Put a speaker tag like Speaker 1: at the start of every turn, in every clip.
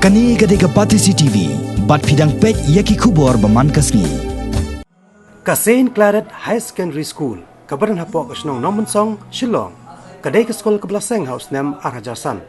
Speaker 1: Kani gadega Patisi TV, bat pidang pek yaki kubor baman kasni.
Speaker 2: Kasain Claret High Secondary School, kabaran hapok asnong nomen song Shillong, kadai ke sekolah kebelaseng house nem Arhajarsan.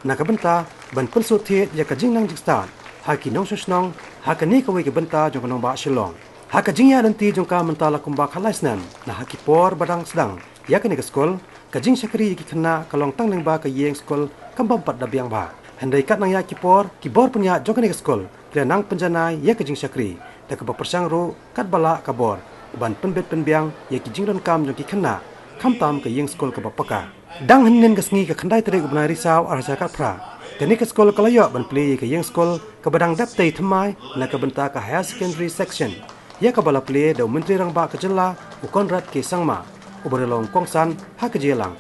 Speaker 2: Nakabenta ban pensuthe ya kajing nang jikstan, haki nong susnong, hakani kawai kebenta jong kanong ba Shillong. Hakajing ya nanti jong ka mentala kumba khalais nem, na haki por badang sedang, ya kani ke sekolah, kajing syakri yaki kena kalong tang leng ba ke yeng sekolah kambam pat dabiang ba. Handai kat nang ya kibor punya jong kani ke sekolah, kira nang penjanai ya kajing syakri, dak ba persang ro kat bala kabor. Ban penbet penbiang ya ki jingron kam jong ki khana kham tam ke yeng skol ke bapaka dang hnen ke sngi ke khandai tere ubna risau arja ka phra teni ke skol kalayo ban play ke yeng skol ke badang dap tei thamai na ke benta ka higher secondary section ya ka bala play da menteri rang ba ke jela u konrad ke sangma u berlong kongsan ha ke jelang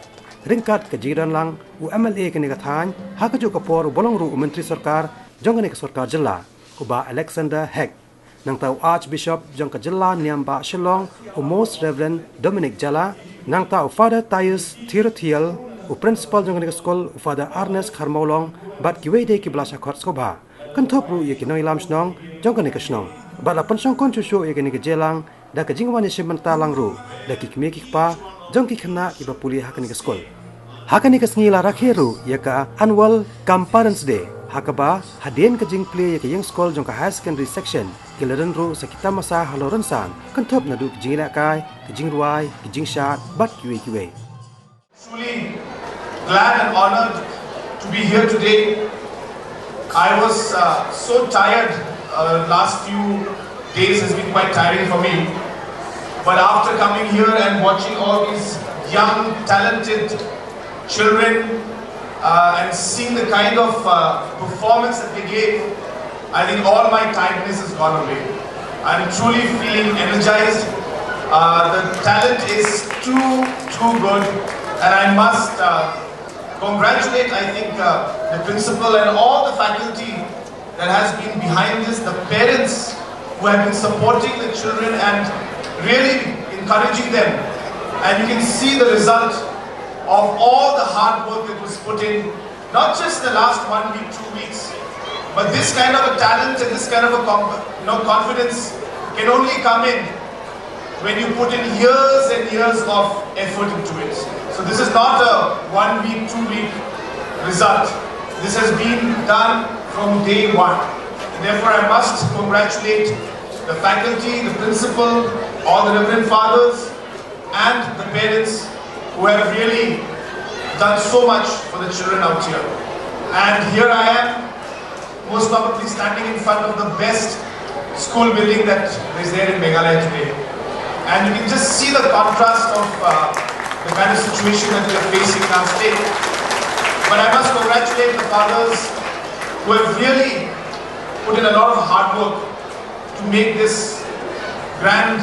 Speaker 2: ringkat ke jiran lang u MLA ke ni ka than ha ke jo ka por bolong ru menteri sarkar jong ne ke sarkar jela u ba Alexander Heck nang tau Archbishop jong ka jela niam ba Shillong u Most Reverend Dominic Jala nang tau Father Tius Tirothiel u Principal jong ka skol u Father Ernest Kharmaulong bat ki wede ki blasha khot skoba kan thop ru ye ki noi lam snong jong ka ni ka snong ba la pansong kon chu shu ye ki ni ka jelang da ka jingwan ni shimanta lang ru da ki kme ki pa jong ki khana ki ba puli ha ka ni ka skol ha ka ni ka sngi la rakheru ye ka annual Parents Day hakaba hadien ke jing play ke yang skol jong ka high secondary section kilaran ru sakita masa haloran san kantop na du jing la kai ke jing ruai ke jing shat bat kiwe
Speaker 3: Truly glad and honored to be here today. I was so tired. Last few days has been quite tiring for me, but after coming here and watching all these young talented children and seeing the kind of performance that they gave, I think all my tiredness has gone away. I'm truly feeling energized. The talent is too good, and I must congratulate, I think, the principal and all the faculty that has been behind this, the parents who have been supporting the children and really encouraging them. And you can see the result of all the hard work that was put in, not just the last 1 week, 2 weeks, but this kind of a talent and this kind of a confidence can only come in when you put in years and years of effort into it. So this is not a 1 week, 2 week result. This has been done from day one. And therefore I must congratulate the faculty, the principal, all the reverend fathers and the parents who have really done so much for the children out here. And here I am, most probably standing in front of the best school building that is there in Meghalaya today. And you can just see the contrast of the kind of situation that we are facing in our state. But I must congratulate the fathers who have really put in a lot of hard work to make this grand,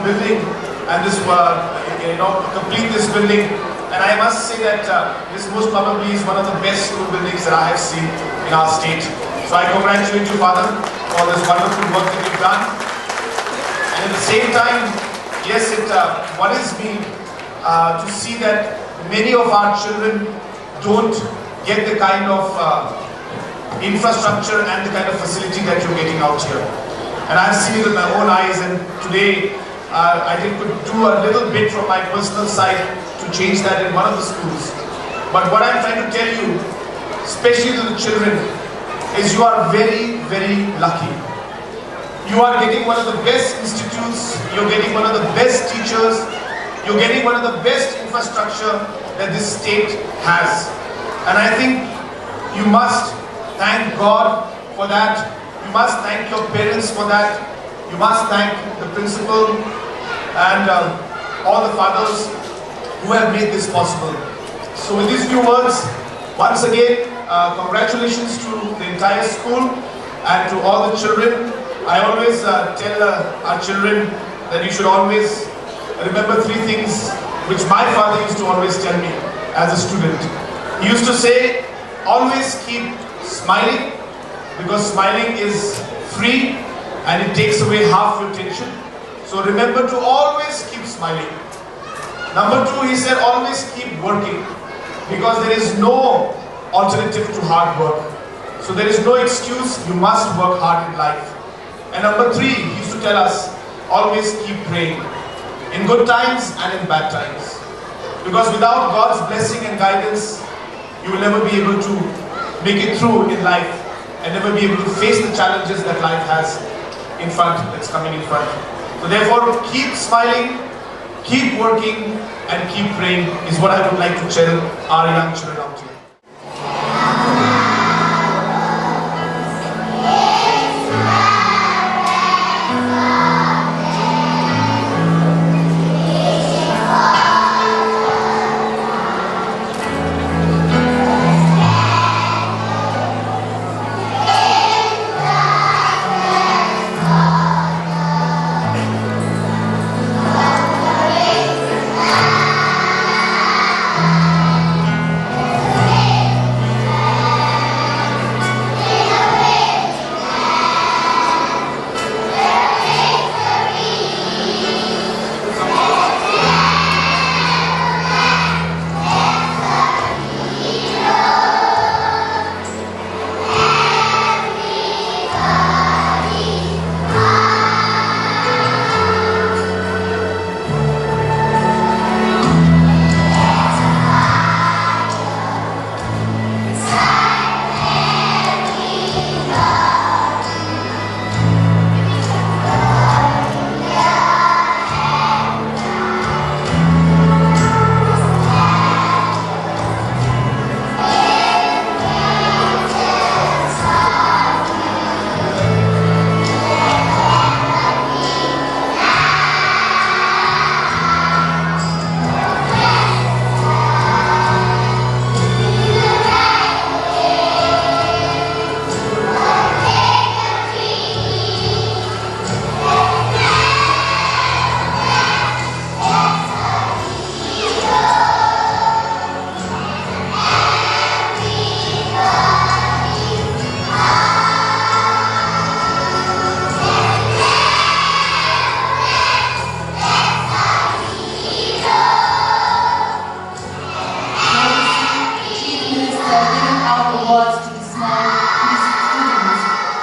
Speaker 3: building and this, complete this building. And I must say that this most probably is one of the best school buildings that I have seen in our state. So I congratulate you, Father, for this wonderful work that you've done. And at the same time, yes, it worries me to see that many of our children don't get the kind of infrastructure and the kind of facility that you're getting out here. And I've seen it with my own eyes, and today I could do a little bit from my personal side to change that in one of the schools. But what I'm trying to tell you, especially to the children, is you are very, very lucky. You are getting one of the best institutes, you're getting one of the best teachers, you're getting one of the best infrastructure that this state has. And I think you must thank God for that. You must thank your parents for that. You must thank the principal and all the fathers who have made this possible. So with these few words, once again, congratulations to the entire school and to all the children. I always tell our children that you should always remember 3 things which my father used to always tell me as a student. He used to say, always keep smiling, because smiling is free and it takes away half your tension. So remember to always keep smiling. Number 2, he said, always keep working, because there is no alternative to hard work. So there is no excuse, you must work hard in life. And number 3, he used to tell us, always keep praying. In good times and in bad times. Because without God's blessing and guidance, you will never be able to make it through in life and never be able to face the challenges that life has in front, that's coming in front. So therefore, keep smiling, keep working, and keep praying is what I would like to tell our young children out here.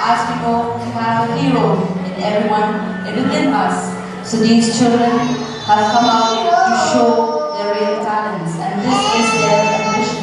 Speaker 4: As we know, we have a hero in everyone within us. So these children have come out to show their real talents, and this is their ambition.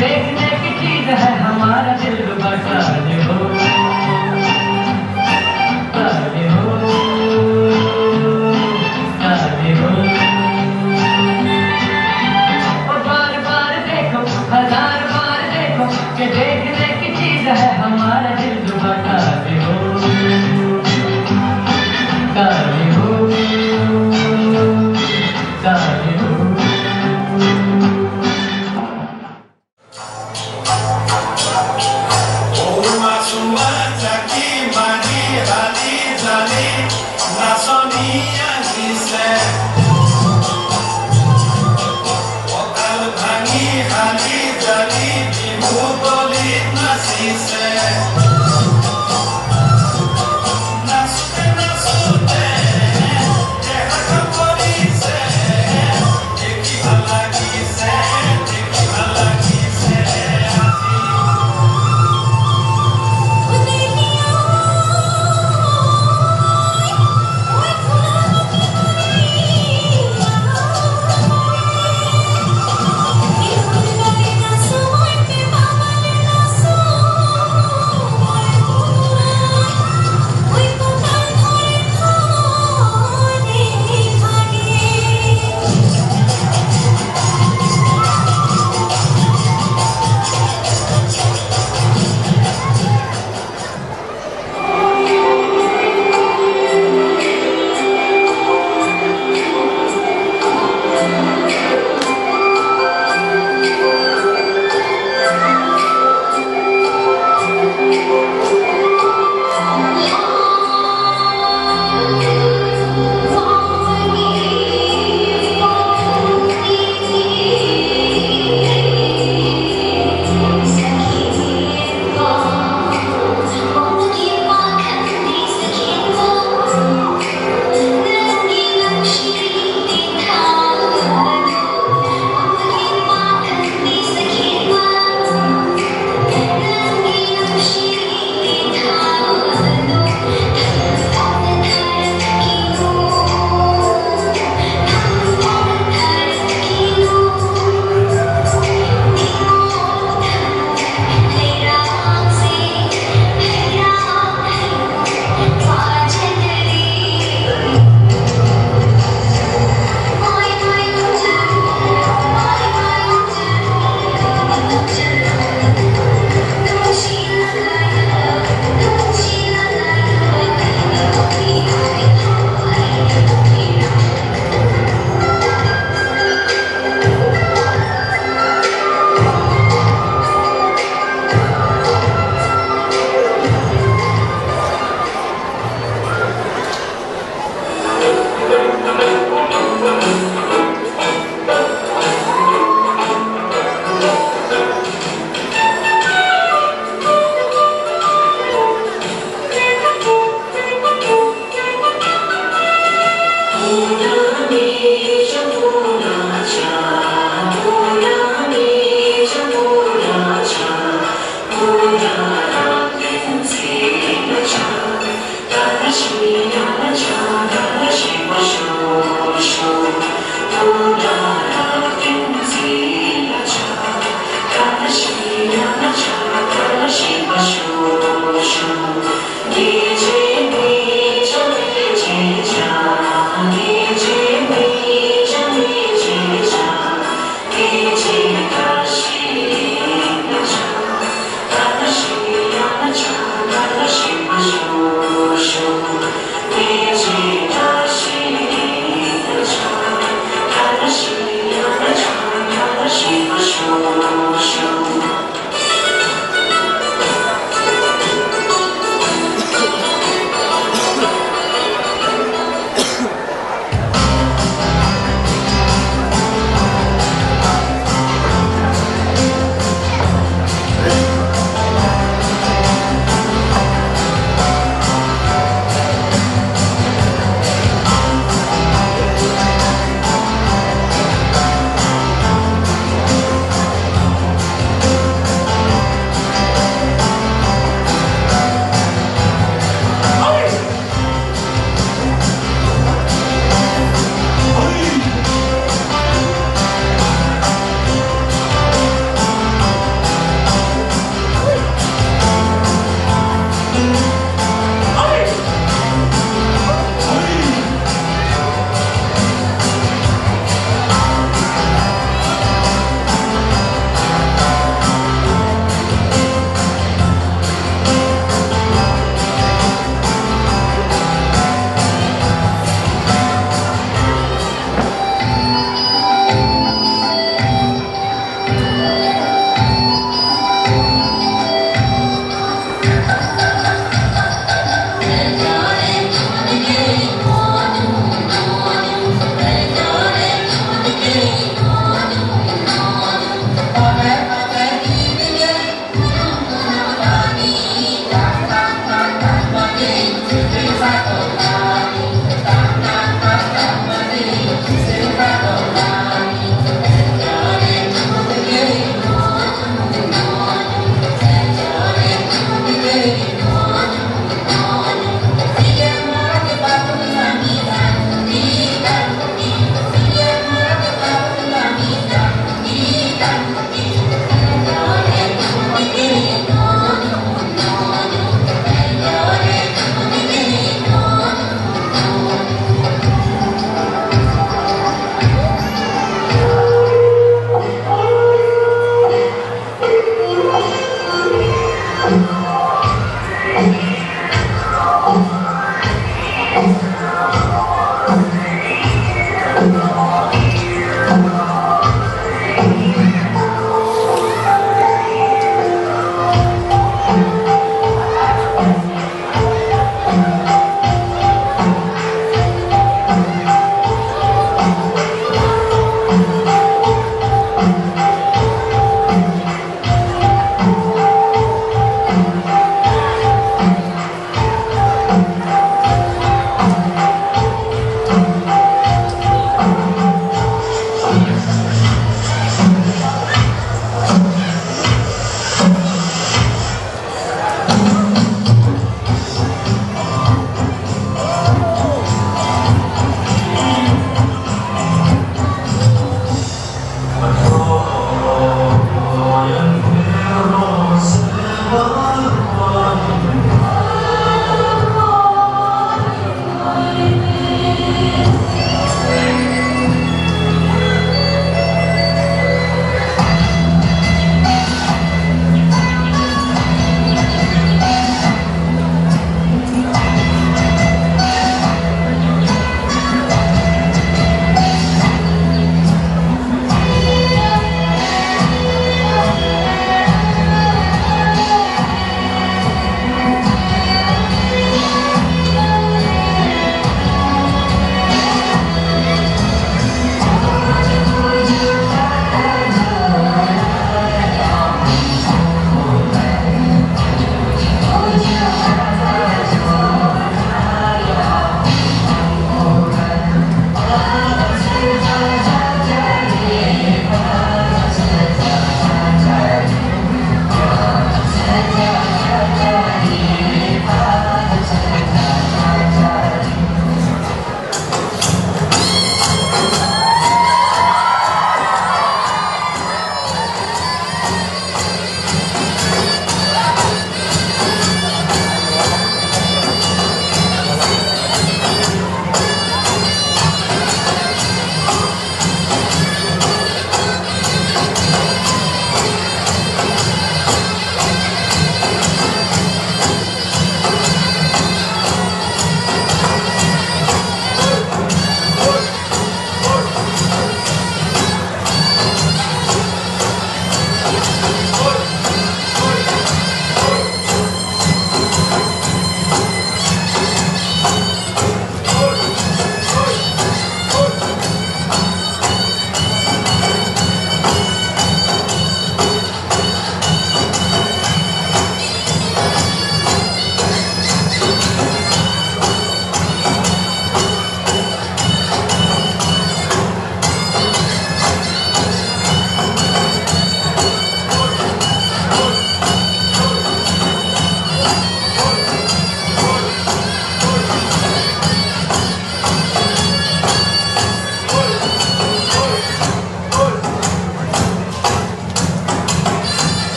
Speaker 5: देखने की चीज है हमारा दिल रुबा काले हो काले हो काले हो। और बार बार देखो हजार बार देखो कि देखने की चीज है हमारा दिल रुबा काले हो काले हो काले हो।
Speaker 3: Hali, jali, jali, ibu boleh nasi se.